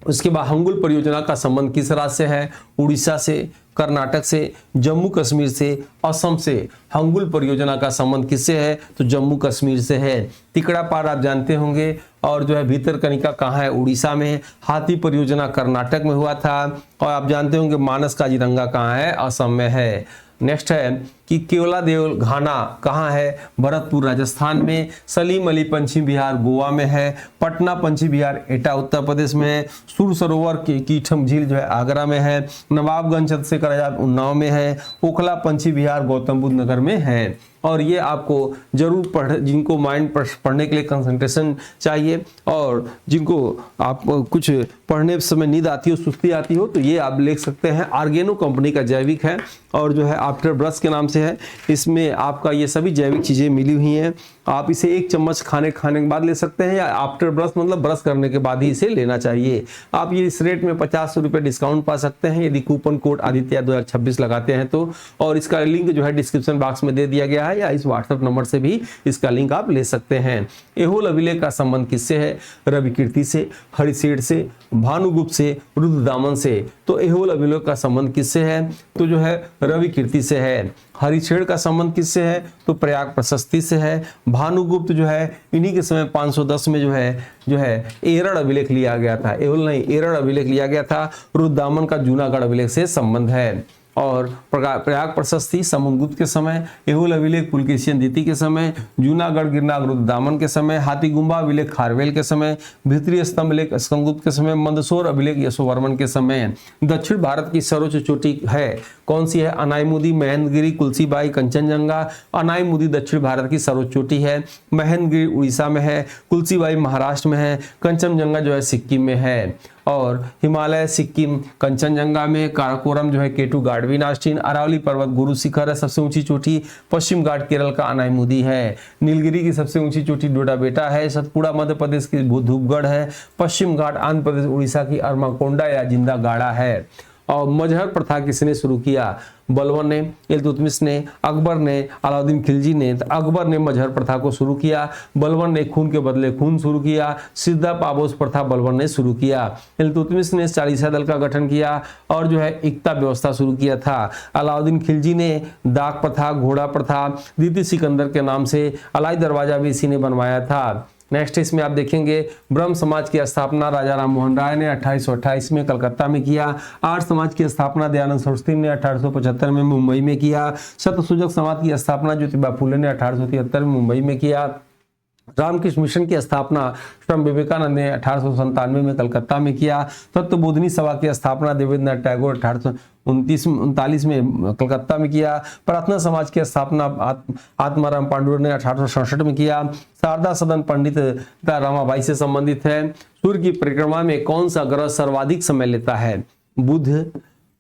उसके बाद हंगुल परियोजना का संबंध किस राज्य से है? उड़ीसा से, कर्नाटक से, जम्मू कश्मीर से, असम से। हंगुल परियोजना का संबंध किससे है? तो जम्मू कश्मीर से है। तिकड़ा पार आप जानते होंगे और जो है भीतरकनिका कहाँ है? उड़ीसा में। हाथी परियोजना कर्नाटक में हुआ था। और आप जानते होंगे मानस काजीरंगा कहाँ है? असम में है। नेक्स्ट है कि केवलादेव घाना कहाँ है, भरतपुर राजस्थान में, सलीम अली पश्चिम बिहार गोवा में है, पटना पश्चिम बिहार एटा उत्तर प्रदेश में है, सुर सरोवर की कीठम झील जो है आगरा में है, नवाबगंज चंद्रशेखर आजाद उन्नाव में है, ओखला पश्चिम बिहार गौतम बुद्ध नगर में है। और ये आपको जरूर जिनको माइंड पढ़ने के लिए कंसंट्रेशन चाहिए और जिनको आप कुछ पढ़ने समय नींद आती हो, सुस्ती आती हो, तो ये आप लिख सकते हैं। आर्गेनो कंपनी का जैविक है और जो है आफ्टर ब्रश के नाम से है। इसमें आपका ये सभी जैविक चीजें मिली हुई हैं। आप इसे 1 चम्मच खाने के बाद ले सकते हैं या आफ्टर ब्रश मतलब ब्रश करने के बाद ही इसे लेना चाहिए। आप ये इस रेट में 50 रुपये डिस्काउंट पा सकते हैं यदि कूपन कोड आदित्य 2026 लगाते हैं तो। और इसका लिंक जो है डिस्क्रिप्शन बॉक्स में दे दिया गया है या इस व्हाट्सएप नंबर से भी इसका लिंक आप ले सकते हैं। एहोल अभिलेख का संबंध किससे है? रविकीर्ति से, हरिशेठ से, भानुगुप्त से, रुद्रदामन से। तो एहोल अभिलेख का संबंध किससे है? तो जो है रविकीर्ति से है। हरिशेठ का संबंध किससे है? तो प्रयाग प्रशस्ति से है। भानुगुप्त जो है इन्हीं के समय 510 में जो है एरड़ अभिलेख लिया गया था, एहोल नहीं एरड़ अभिलेख लिया गया था। रुद्रदामन का जूनागढ़ अभिलेख से संबंध है। और प्रयाग प्रशस्ति समुद्रगुप्त के समय, एहोल अभिलेख पुलकेशियन द्वितीय के समय, जूनागढ़ गिरनार रुद्रदामन के समय, हाथीगुम्बा अभिलेख खारवेल के समय, भित्री स्तंभ अभिलेख स्कंदगुप्त के समय, मंदसौर अभिलेख यशोवर्मन के समय। दक्षिण भारत की सर्वोच्च चोटी है कौन सी है? अनाईमुदी, महेंद्रगिरी, कुलसीबाई, कंचनजंगा। अनाईमुदी दक्षिण भारत की सर्वोच्च चोटी है। महेंद्रगिरी उड़ीसा में है, कुलसीबाई महाराष्ट्र में है, कंचनजंगा जो है सिक्किम में है। और हिमालय सिक्किम कंचनजंगा में, काराकोरम जो है केटू गाढ़वी नास्टिन, अरावली पर्वत गुरु शिखर है सबसे ऊंची चोटी। पश्चिम घाट केरल का अनाईमुदी है। नीलगिरी की सबसे ऊंची चोटी डोडा बेटा है। सतपुड़ा मध्य प्रदेश की धूपगढ़ है। पश्चिम घाट आंध्र प्रदेश उड़ीसा की अरमाकोंडा या जिंदा गाड़ा है। और मजहर प्रथा किसने शुरू किया? बलबन ने, इल्तुतमिश ने, अकबर ने, अलाउद्दीन खिलजी ने। अकबर ने मजहर प्रथा को शुरू किया। बलबन ने खून के बदले खून शुरू किया। सिद्धा पाबोस प्रथा बलबन ने शुरू किया। इल्तुतमिश ने चालीसा दल का गठन किया और जो है एकता व्यवस्था शुरू किया था। अलाउद्दीन खिलजी ने डाक प्रथा, घोड़ा प्रथा, द्वितीय सिकंदर के नाम से अलाई दरवाजा भी इसी ने बनवाया था। नेक्स्ट इसमें आप देखेंगे ब्रह्म समाज की स्थापना राजा राम मोहन राय ने 1828 में कलकत्ता में किया। आर्य समाज की स्थापना दयानंद सरस्वती ने 1875 में मुंबई में किया। शतसूजक समाज की स्थापना ज्योतिबा फुले ने 1873 में मुंबई में किया। रामकृष्ण मिशन की स्थापना स्वामी विवेकानंद ने 1897 में कलकत्ता में किया। तत्वबोधिनी सभा की स्थापना देवेंद्रनाथ टैगोर 1839 में कलकत्ता में किया। प्रार्थना समाज की स्थापना आत्माराम पांडुरंग ने 1867 में किया। शारदा सदन पंडित रमाबाई से संबंधित है। सूर्य की परिक्रमा में कौन सा ग्रह सर्वाधिक समय लेता है? बुध,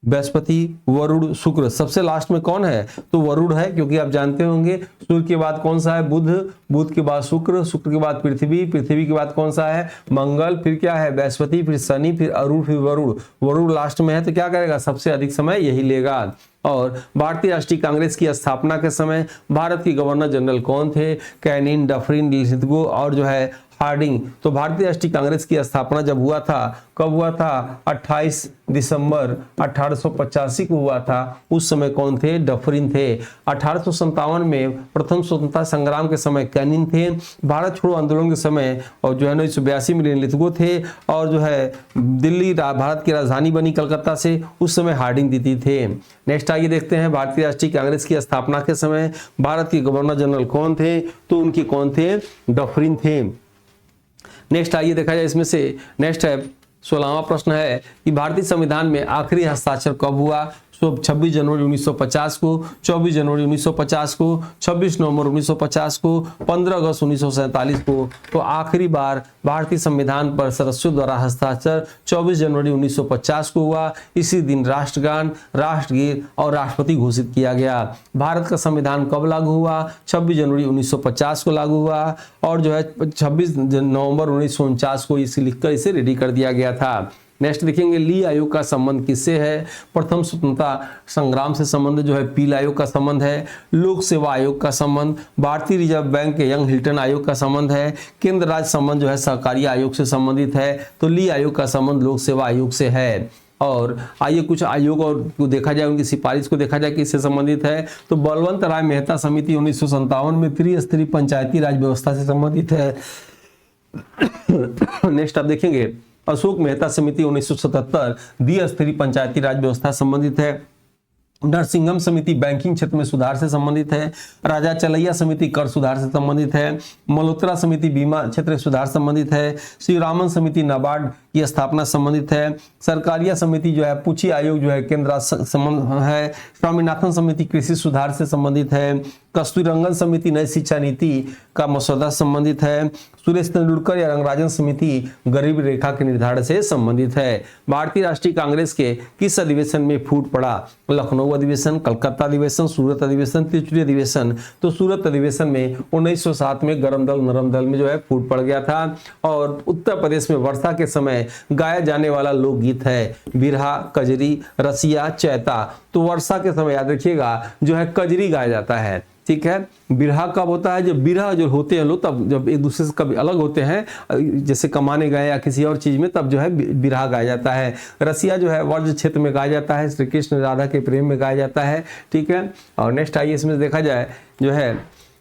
बृहस्पति, वरुण, शुक्र। सबसे लास्ट में कौन है? तो वरुण है, क्योंकि आप जानते होंगे सूर्य के बाद कौन सा है? बुध, बुध के बाद शुक्र, शुक्र के बाद पृथ्वी, पृथ्वी के बाद कौन सा है? मंगल, फिर क्या है? बृहस्पति, फिर शनि, फिर अरुण, फिर वरुण। वरुण लास्ट में है तो क्या करेगा? सबसे अधिक समय यही लेगा। और भारतीय राष्ट्रीय कांग्रेस की स्थापना के समय भारत के गवर्नर जनरल कौन थे? कैनिन, डफरिन, लिथगो और जो है हार्डिंग। तो भारतीय राष्ट्रीय कांग्रेस की स्थापना जब हुआ था, कब हुआ था? 28 दिसंबर 1885 को हुआ था। उस समय कौन थे? डफरिन थे। 1857 में प्रथम स्वतंत्रता संग्राम के समय कैनिन थे। भारत छोड़ो आंदोलन के समय और जो है 1982 में लिथगो थे। और जो है दिल्ली भारत की राजधानी बनी कलकत्ता से, उस समय हार्डिंग दीदी थे। नेक्स्ट आइए देखते हैं भारतीय राष्ट्रीय कांग्रेस की स्थापना के समय भारत के गवर्नर जनरल कौन थे? तो उनके कौन थे? डफरिन थे। नेक्स्ट आइए देखा जाए इसमें से। नेक्स्ट है 16वां प्रश्न है कि भारतीय संविधान में आखिरी हस्ताक्षर कब हुआ? 26 जनवरी 1950 को, 24 जनवरी 1950 को, 26 नवंबर 1950 को, 15 अगस्त 1947 को। तो आखिरी बार भारतीय संविधान पर सदस्यों द्वारा हस्ताक्षर 24 जनवरी 1950 को हुआ। इसी दिन राष्ट्रगान, राष्ट्रगीत और राष्ट्रपति घोषित किया गया। भारत का संविधान कब लागू हुआ? 26 जनवरी 1950 को लागू हुआ और जो है 26 नवंबर 1949 को इसे लिखकर इसे रेडी कर दिया गया था। नेक्स्ट देखेंगे ली आयोग का संबंध किससे है? प्रथम स्वतंत्रता संग्राम से संबंध जो है पील आयोग का संबंध है। लोक सेवा आयोग का संबंध भारतीय रिजर्व बैंक के यंग हिल्टन आयोग का संबंध है। केंद्र राज्य संबंध जो है सहकारी आयोग से संबंधित है। तो ली आयोग का संबंध लोक सेवा आयोग से है। और आइए कुछ आयोग और को देखा जाए, उनकी सिफारिश को देखा जाए किससे संबंधित है। तो बलवंत राय मेहता समिति 1957 में त्रिस्तरीय पंचायती राज व्यवस्था से संबंधित है। नेक्स्ट आप देखेंगे अशोक मेहता समिति 1977 द्विस्तरीय पंचायती राज व्यवस्था संबंधित है। नरसिंहम समिति बैंकिंग क्षेत्र में सुधार से संबंधित है। राजा चलैया समिति कर सुधार से संबंधित है। मल्होत्रा समिति बीमा क्षेत्र सुधार संबंधित है। श्री रामन समिति नाबार्ड की स्थापना संबंधित है। सरकारिया समिति जो है पुची आयोग जो है केंद्र संबंध है। स्वामीनाथन समिति कृषि सुधार से संबंधित है। कस्तूररंगन समिति नई शिक्षा नीति का मसौदा संबंधित है। सुरेश तेंदुलकर या रंगराजन समिति गरीब रेखा के निर्धारण से संबंधित है। भारतीय राष्ट्रीय कांग्रेस के किस अधिवेशन में फूट पड़ा? लखनऊ अधिवेशन, कलकत्ता अधिवेशन, सूरत अधिवेशन, त्रिचुरी अधिवेशन। तो सूरत अधिवेशन में 1907 में गरम दल नरम दल में जो है फूट पड़ गया था। और उत्तर प्रदेश में वर्षा के समय गाया जाने वाला लोकगीत है बिरहा, कजरी, रसिया, चैता। तो वर्षा के समय याद रखिएगा जो है कजरी गाया जाता है, ठीक है। बिरहा कब होता है? जब बिरहा जो होते हैं लोग तब जब एक दूसरे से कभी अलग होते हैं, जैसे कमाने गए या किसी और चीज में, तब जो है बिरहा गाया जाता है। रसिया जो है वर्ज क्षेत्र में गाया जाता है, श्री कृष्ण राधा के प्रेम में गाया जाता है, ठीक है। और नेक्स्ट आइए इसमें देखा जाए जो है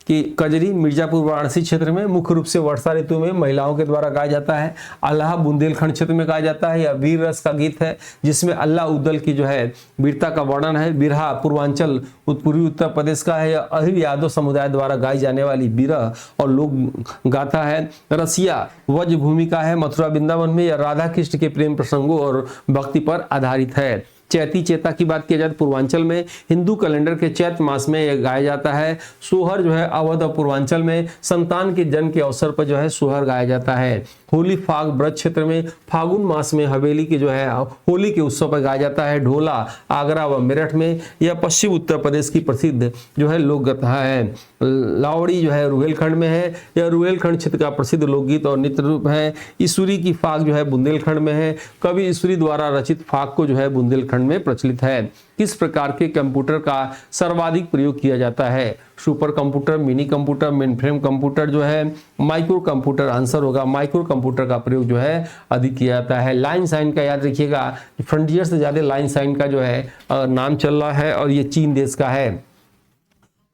कि कजरी मिर्जापुर वाराणसी क्षेत्र में मुख्य रूप से वर्षा ऋतु में महिलाओं के द्वारा गाया जाता है। अल्लाह बुंदेलखंड क्षेत्र में गाया जाता है। या वीर रस का गीत है जिसमें अल्लाह उद्दल की जो है वीरता का वर्णन है। बिरहा पूर्वांचल पूर्वी उत्तर प्रदेश का है। या अहिर यादव समुदाय द्वारा गाई जाने वाली बिरह और लोक गाथा है। रसिया वज भूमिका है मथुरा वृंदावन में या राधा कृष्ण के प्रेम प्रसंगों और भक्ति पर आधारित है। चैती चेता की बात की जाए तो पूर्वांचल में हिंदू कैलेंडर के चैत मास में यह गाया जाता है। सोहर जो है अवध और पूर्वांचल में संतान के जन्म के अवसर पर जो है सोहर गाया जाता है। होली फाग ब्रज क्षेत्र में फागुन मास में हवेली की जो है होली के उत्सव पर गाया जाता है। ढोला आगरा व मेरठ में। यह पश्चिम उत्तर प्रदेश की प्रसिद्ध जो है लोकगाथा है। लावड़ी जो है रुहेलखंड में है। यह रुहेलखंड क्षेत्र का प्रसिद्ध लोकगीत और नृत्य रूप है। ईश्वरी की फाग जो है बुंदेलखंड में है। कवि ईश्वरी द्वारा रचित फाग को जो है बुंदेलखंड में प्रचलित है। किस प्रकार के कंप्यूटर का सर्वाधिक प्रयोग किया जाता है? Super computer, mini computer, mainframe computer जो है, माइक्रो कंप्यूटर आंसर होगा। माइक्रो कंप्यूटर का प्रयोग जो है अधिक किया जाता है। लाइन साइन का याद रखिएगा, फ्रंटियर से ज्यादा लाइन साइन का जो है नाम चल रहा है और ये चीन देश का है।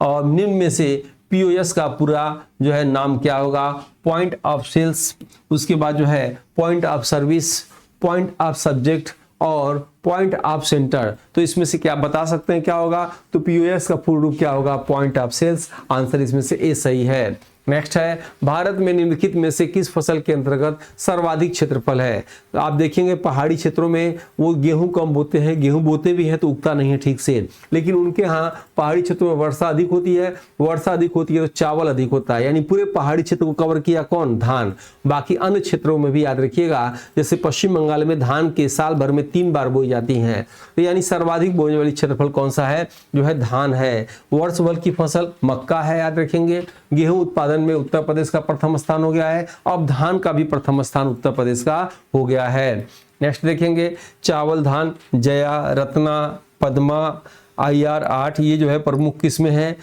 और निम्न में से पीओएस का पूरा जो है नाम क्या होगा? पॉइंट ऑफ सेल्स, उसके बाद जो है point of service, point of subject और पॉइंट ऑफ सेंटर। तो इसमें से क्या बता सकते हैं क्या होगा? तो पीओएस का पूर्ण रूप क्या होगा? Point of sales. आंसर इसमें से ए सही है। नेक्स्ट है भारत में निम्नलिखित में से किस फसल के अंतर्गत सर्वाधिक क्षेत्रफल है? तो आप देखेंगे पहाड़ी क्षेत्रों में वो गेहूं कम बोते हैं, गेहूं बोते भी हैं तो उगता नहीं है ठीक से, लेकिन उनके यहाँ पहाड़ी क्षेत्रों में वर्षा अधिक होती है। वर्षा अधिक होती है तो चावल अधिक होता है, यानी पूरे पहाड़ी क्षेत्र को कवर किया कौन? धान। बाकी अन्य क्षेत्रों में भी याद रखिएगा, जैसे पश्चिम बंगाल में धान के साल भर में 3 बार बोई जाती है, तो यानी सर्वाधिक बोने वाली क्षेत्रफल कौन सा है? जो है धान है। वर्ष भर की फसल मक्का है, याद रखेंगे। गेहूं उत्पादन में उत्तर प्रदेश का प्रथम स्थान हो गया है। अब धान का भी प्रथम स्थान उत्तर प्रदेश का हो गया है। नेक्स्ट देखेंगे चावल धान जया, रत्ना, पद्मा, IR 8 ये जो है प्रमुख किस्में हैं।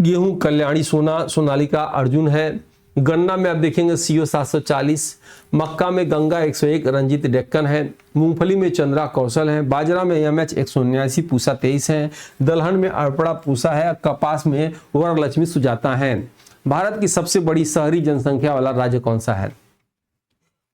गेहूं कल्याणी, सोना, सोनालिका, अर्जुन है। गन्ना में आप देखेंगे CO 740, मक्का में गंगा 101, रंजीत डेक्कन है। मूंगफली में चंद्रा कौशल है। बाजरा में MH 179, पूसा 23 है। दलहन में अरपड़ा पूसा है। कपास में वरलक्ष्मी सुजाता है। भारत की सबसे बड़ी शहरी जनसंख्या वाला राज्य कौन सा है?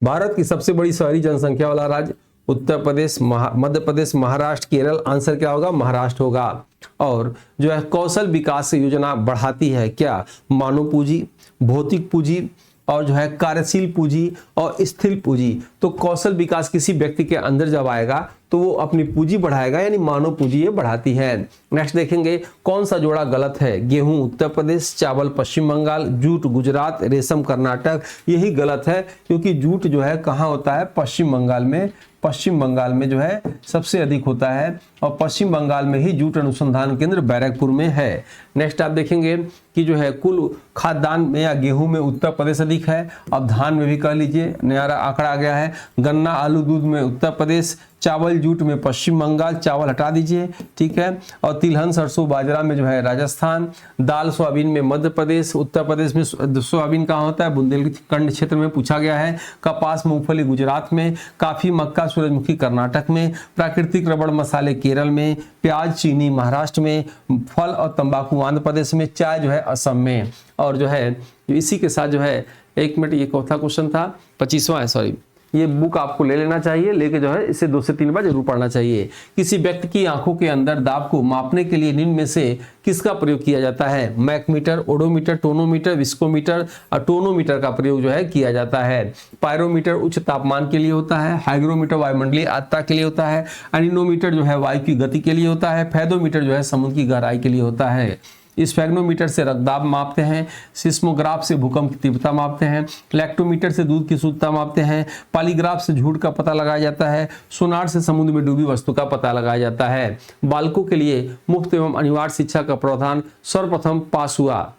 भारत की सबसे बड़ी शहरी जनसंख्या वाला राज्य उत्तर प्रदेश, मध्य प्रदेश, महाराष्ट्र, केरल। आंसर क्या होगा? महाराष्ट्र होगा। और जो है कौशल विकास योजना बढ़ाती है क्या? मानव पूंजी, भौतिक पूंजी और जो है कार्यशील पूंजी और स्थिर पूंजी। तो कौशल विकास किसी व्यक्ति के अंदर जब आएगा तो वो अपनी पूंजी बढ़ाएगा, यानी मानव पूंजी ये बढ़ाती है। नेक्स्ट देखेंगे कौन सा जोड़ा गलत है? गेहूं उत्तर प्रदेश, चावल पश्चिम बंगाल, जूट गुजरात, रेशम कर्नाटक। यही गलत है क्योंकि जूट जो है कहाँ होता है? पश्चिम बंगाल में। पश्चिम बंगाल में जो है सबसे अधिक होता है और पश्चिम बंगाल में ही जूट अनुसंधान केंद्र बैरकपुर में है। नेक्स्ट आप देखेंगे कि जो है कुल खाद्यान्न में या गेहूं में उत्तर प्रदेश अधिक है। अब धान में भी कह लीजिए नया आंकड़ा आ गया है। गन्ना आलू दूध में उत्तर प्रदेश, चावल जूट में पश्चिम बंगाल, चावल हटा दीजिए, ठीक है। और तिलहन सरसों बाजरा में जो है राजस्थान, दाल सोयाबीन में मध्य प्रदेश, उत्तर प्रदेश में सोयाबीन कहाँ होता है? बुंदेलखंड क्षेत्र में पूछा गया है। कपास मूंगफली गुजरात में, काफी मक्का सूरजमुखी कर्नाटक में, प्राकृतिक रबड़ मसाले केरल में, प्याज चीनी महाराष्ट्र में, फल और तंबाकू आंध्र प्रदेश में, चाय जो है असम में। और जो है इसी के साथ जो है 1 मिनट, ये चौथा क्वेश्चन था, 25वां है सॉरी, ये बुक आपको ले लेना चाहिए, लेके जो है इसे 2 से 3 बार जरूर पढ़ना चाहिए। किसी व्यक्ति की आंखों के अंदर दाब को मापने के लिए निम्न में से किसका प्रयोग किया जाता है? मैकमीटर, ओडोमीटर, टोनोमीटर, विस्कोमीटर और टोनोमीटर का प्रयोग जो है किया जाता है। पायरोमीटर उच्च तापमान के लिए होता है, हाइग्रोमीटर वायुमंडलीय आर्द्रता के लिए होता है, एनीमोमीटर जो है वायु की गति के लिए होता है, फेदोमीटर जो है समुद्र की गहराई के लिए होता है। स्फेग्नोमीटर से रक्तदाब मापते हैं, सिस्मोग्राफ से भूकंप की तीव्रता मापते हैं, लैक्टोमीटर से दूध की शुद्धता मापते हैं, पॉलीग्राफ से झूठ का पता लगाया जाता है, सोनार से समुद्र में डूबी वस्तु का पता लगाया जाता है। बालकों के लिए मुफ्त एवं अनिवार्य शिक्षा का प्रावधान सर्वप्रथम पास हुआ।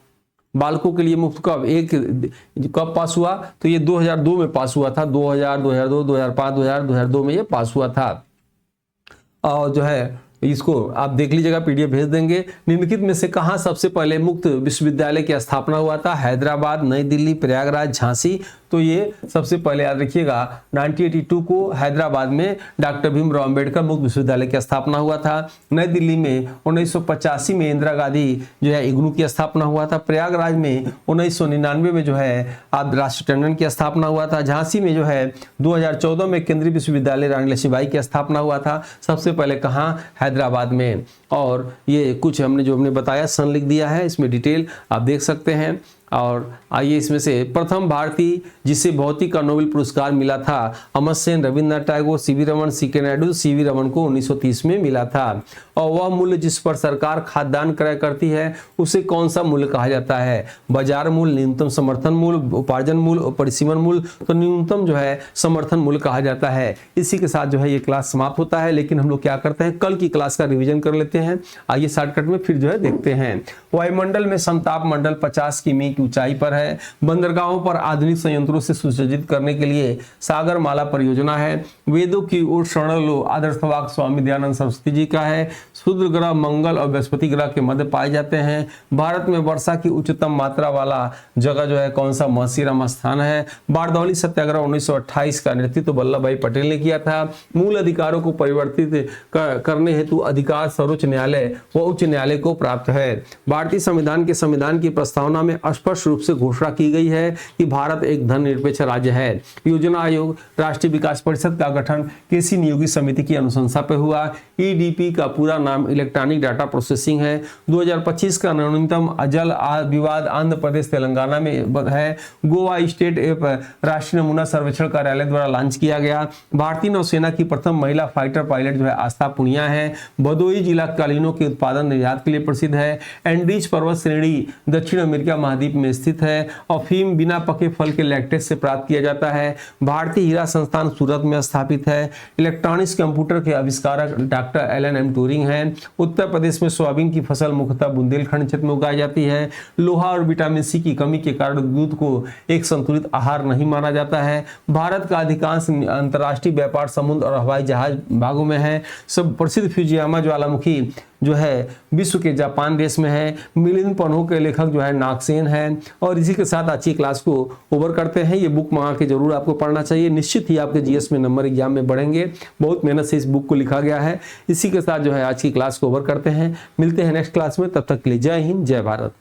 बालकों के लिए मुफ्त कब पास हुआ? तो ये 2002 में पास हुआ था। 2000, 2002, 2005, 2002 में ये पास हुआ था। और जो है इसको आप देख लीजिएगा, पीडीएफ भेज देंगे। निम्नलिखित में से कहाँ सबसे पहले मुक्त विश्वविद्यालय की स्थापना हुआ था? हैदराबाद, नई दिल्ली, प्रयागराज, झांसी। तो ये सबसे पहले याद रखिएगा 1982 को हैदराबाद में डॉक्टर भीमराव अंबेडकर मुक्त विश्वविद्यालय की स्थापना हुआ था। नई दिल्ली में 1985 में इंदिरा गांधी जो है इग्नू की स्थापना हुआ था। प्रयागराज में 1999 में जो है आप राष्ट्रीय टंडन की स्थापना हुआ था। झांसी में जो है 2014 में केंद्रीय विश्वविद्यालय रानी लक्ष्मीबाई की स्थापना हुआ था। सबसे पहले कहाँ? हैदराबाद में। और ये कुछ हमने बताया सन लिख दिया है, इसमें डिटेल आप देख सकते हैं। और आइए इसमें से प्रथम भारतीय जिसे भौतिक का नोबेल पुरस्कार मिला था, Amar Sen, Rabindranath Tagore, CV Raman, CK Naidu. CV Raman को 1930 में मिला था। और वह मूल्य जिस पर सरकार खाद्यान्न क्रय करती है उसे कौन सा मूल्य कहा जाता है? बाजार मूल्य, न्यूनतम समर्थन मूल्य, उपार्जन मूल्य और परिसीमन मूल्य। तो न्यूनतम जो है समर्थन मूल्य कहा जाता है। इसी के साथ जो है ये क्लास समाप्त होता है, लेकिन हम लोग क्या करते हैं, कल की क्लास का रिविजन कर लेते हैं। आइए शॉर्टकट में फिर जो है देखते हैं। वायुमंडल में समताप मंडल 50 किमी की ऊंचाई पर है। बंदरगाहों पर आधुनिक संयंत्रों से सुसज्जित करने के लिए सागरमाला परियोजना है। वेदों की ओर शरण लो आदर्शवाक स्वामी दयानंद सरस्वती जी का है। शुक्र ग्रह, मंगल और बृहस्पति ग्रह के मध्य पाए जाते हैं। भारत में वर्षा की उच्चतम मात्रा वाला जगह जो है कौन सा? मासीराम स्थान है। बारदौली सत्याग्रह 1928 का नेतृत्व वल्लभ भाई पटेल ने किया था। मूल अधिकारों को परिवर्तित करने हेतु अधिकार सर्वोच्च न्यायालय व उच्च न्यायालय को प्राप्त है। भारतीय संविधान की प्रस्तावना में स्पष्ट रूप से घोषणा की गई है कि भारत एक धर्मनिरपेक्ष राज्य है। योजना आयोग राष्ट्रीय विकास परिषद का गठन किसी नियोगी समिति की अनुशंसा पर हुआ। ईडीपी का पूरा नाम इलेक्ट्रॉनिक डाटा प्रोसेसिंग है। 2025 का न्यूनतम जल विवाद आंध्र प्रदेश तेलंगाना में है। गोवा स्टेट एप राष्ट्रीय नमूना सर्वेक्षण कार्यालय द्वारा लॉन्च किया गया। भारतीय नौसेना की प्रथम महिला फाइटर पायलट जो है आस्था पुनिया है। भदोही जिला कालीनों के उत्पादन निर्यात के लिए प्रसिद्ध है। एंडीज पर्वत श्रेणी दक्षिण अमेरिका महाद्वीप में स्थित है। अफीम बिना पके फल के लैक्टेस से प्राप्त किया जाता है। भारतीय हीरा संस्थान सूरत में स्थापित है। इलेक्ट्रॉनिक्स कंप्यूटर के आविष्कारक डॉक्टर एलन एम ट्यूरिंग हैं। उत्तर प्रदेश में सोयाबीन की फसल मुख्यतः बुंदेलखंड क्षेत्र में उगाई जाती है। लोहा और विटामिन सी की कमी के कारण दूध को एक संतुलित आहार नहीं माना जाता है। भारत का अधिकांश अंतर्राष्ट्रीय व्यापार समुद्र और हवाई जहाज भागों में है। सब प्रसिद्ध फ्यूजियामा ज्वालामुखी जो है विश्व के जापान देश में है। मिलिंद पन्हो के लेखक जो है नागसेन है। और इसी के साथ अच्छी क्लास को ओवर करते हैं। ये बुक मंगा के जरूर आपको पढ़ना चाहिए। निश्चित ही आपके जीएस में नंबर एग्जाम में बढ़ेंगे। बहुत मेहनत से इस बुक को लिखा गया है। इसी के साथ जो है आज की क्लास को ओवर करते हैं। मिलते हैं नेक्स्ट क्लास में, तब तक के लिए जय हिंद, जय भारत।